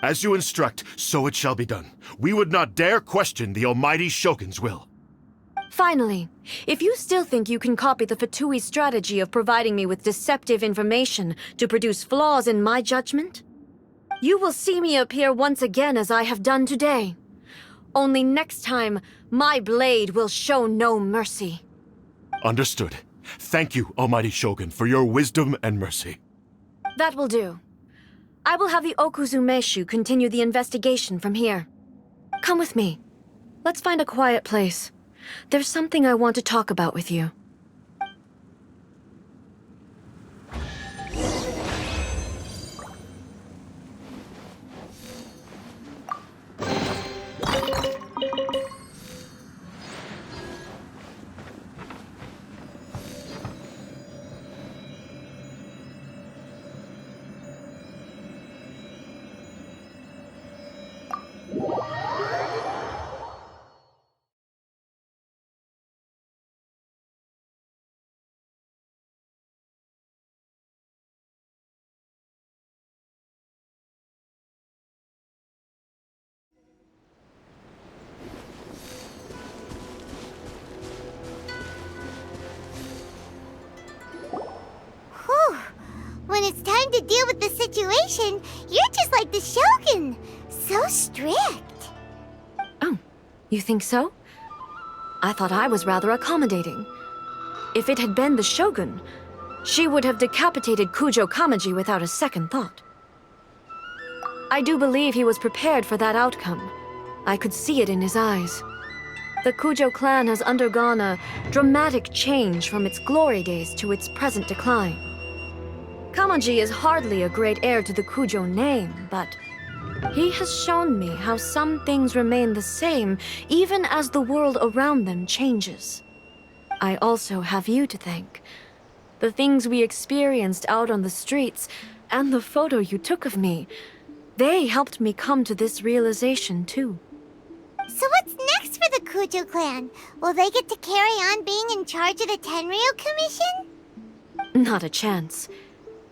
As you instruct, so it shall be done. We would not dare question the almighty Shogun's will. Finally, if you still think you can copy the Fatui strategy of providing me with deceptive information to produce flaws in my judgment, you will see me appear once again as I have done today. Only next time, my blade will show no mercy. Understood. Thank you, almighty Shogun, for your wisdom and mercy. That will do. I will have the Okuzumeshu continue the investigation from here. Come with me. Let's find a quiet place. There's something I want to talk about with you. Whew. When it's time to deal with the situation, you're just like the Shogun. So strict. Oh, you think so? I thought I was rather accommodating. If it had been the Shogun, she would have decapitated Kujo Kamaji without a second thought. I do believe he was prepared for that outcome. I could see it in his eyes. The Kujo clan has undergone a dramatic change from its glory days to its present decline. Kamaji is hardly a great heir to the Kujo name, but he has shown me how some things remain the same even as the world around them changes. I also have you to thank. The things we experienced out on the streets and the photo you took of me, they helped me come to this realization too. So what's next for the Kujo clan? Will they get to carry on being in charge of the Tenryou Commission? Not a chance.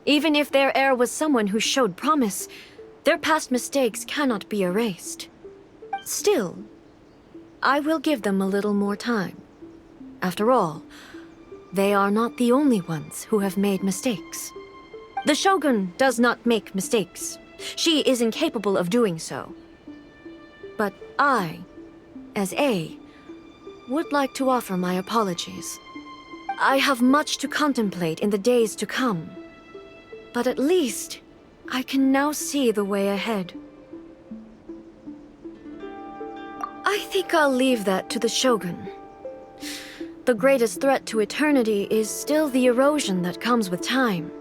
Even if their heir was someone who showed promise, their past mistakes cannot be erased. Still, I will give them a little more time. After all, they are not the only ones who have made mistakes. The Shogun does not make mistakes. She is incapable of doing so. But I, as A, would like to offer my apologies. I have much to contemplate in the days to come, but at least I can now see the way ahead. I think I'll leave that to the Shogun. The greatest threat to eternity is still the erosion that comes with time.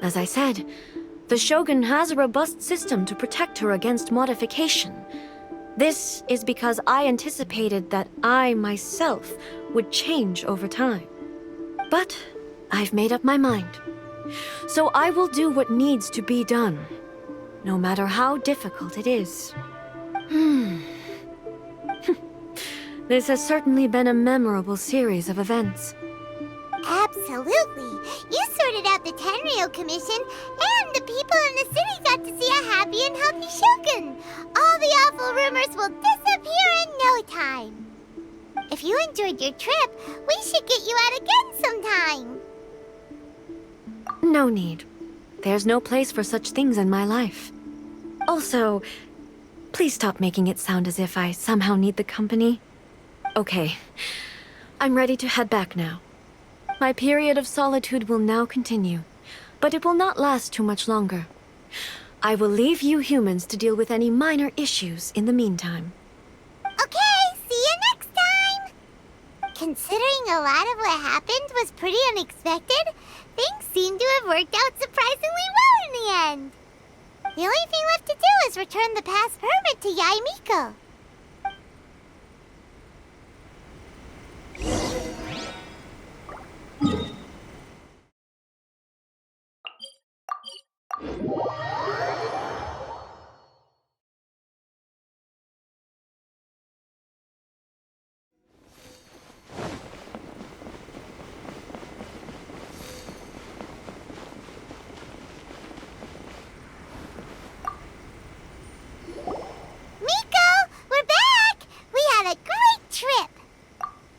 As I said, the Shogun has a robust system to protect her against modification. This is because I anticipated that I myself would change over time. But I've made up my mind. So I will do what needs to be done, no matter how difficult it is. This has certainly been a memorable series of events. Absolutely. You sorted out the Tenryou Commission, and the people in the city got to see a happy and healthy Shogun. All the awful rumors will disappear in no time. If you enjoyed your trip, we should get you out again sometime. No need. There's no place for such things in my life. Also, please stop making it sound as if I somehow need the company. Okay, I'm ready to head back now. My period of solitude will now continue, but it will not last too much longer. I will leave you humans to deal with any minor issues in the meantime. Okay, see you next time! Considering a lot of what happened was pretty unexpected, things seem to have worked out surprisingly well in the end. The only thing left to do is return the pass permit to Yae Miko.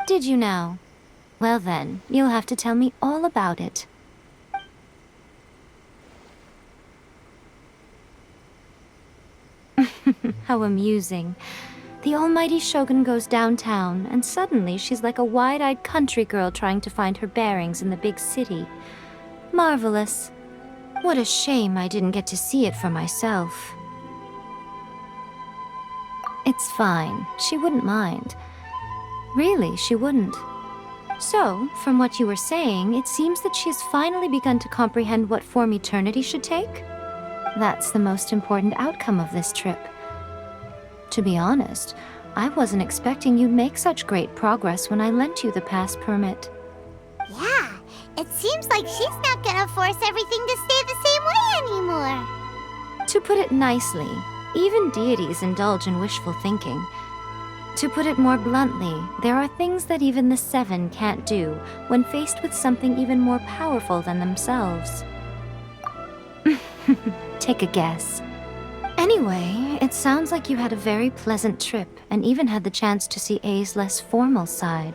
Did you know? Well then, you'll have to tell me all about it. How amusing. The almighty Shogun goes downtown, and suddenly she's like a wide-eyed country girl trying to find her bearings in the big city. Marvelous. What a shame I didn't get to see it for myself. It's fine. She wouldn't mind. Really, she wouldn't. So, from what you were saying, it seems that she has finally begun to comprehend what form eternity should take? That's the most important outcome of this trip. To be honest, I wasn't expecting you'd make such great progress when I lent you the pass permit. Yeah, it seems like she's not gonna force everything to stay the same way anymore. To put it nicely, even deities indulge in wishful thinking. To put it more bluntly, there are things that even the Seven can't do when faced with something even more powerful than themselves. Take a guess. Anyway, it sounds like you had a very pleasant trip and even had the chance to see A's less formal side.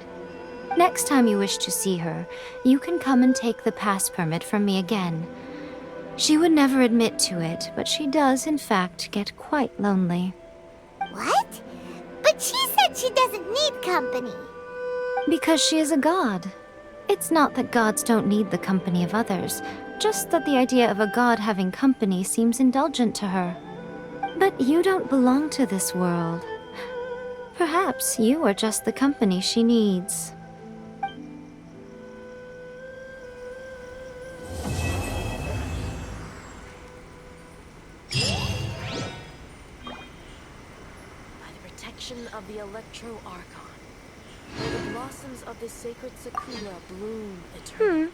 Next time you wish to see her, you can come and take the pass permit from me again. She would never admit to it, but she does, in fact, get quite lonely. What? But she said she doesn't need company. Because she is a god. It's not that gods don't need the company of others, just that the idea of a god having company seems indulgent to her. But you don't belong to this world. Perhaps you are just the company she needs. Of the Electro Archon, where the blossoms of the sacred Sakura bloom eternally.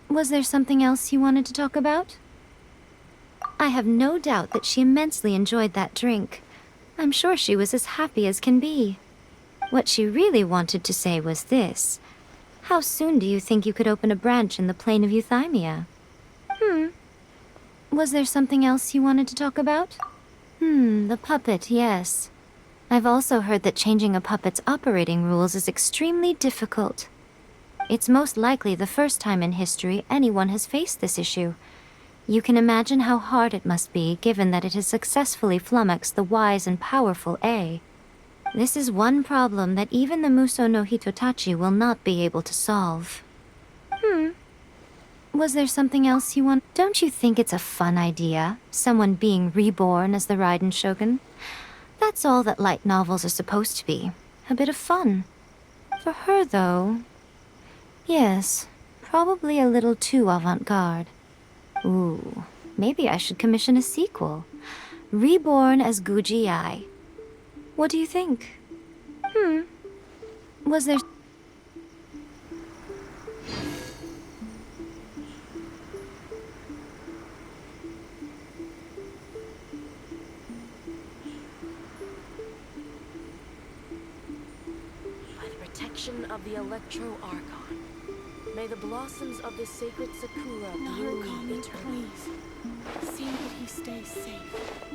Was there something else you wanted to talk about? I have no doubt that she immensely enjoyed that drink. I'm sure she was as happy as can be. What she really wanted to say was this. How soon do you think you could open a branch in the plain of Euthymia? Was there something else you wanted to talk about? The puppet, yes. I've also heard that changing a puppet's operating rules is extremely difficult. It's most likely the first time in history anyone has faced this issue. You can imagine how hard it must be, given that it has successfully flummoxed the wise and powerful A. This is one problem that even the Muso no Hitotachi will not be able to solve. Was there something else you want? Don't you think it's a fun idea, someone being reborn as the Raiden Shogun? That's all that light novels are supposed to be. A bit of fun. For her, though... yes, probably a little too avant-garde. Ooh, maybe I should commission a sequel. Reborn as Guji Ai. What do you think? Was there... of the Electro Archon, may the blossoms of the sacred Sakura bloom eternally. See that he stays safe.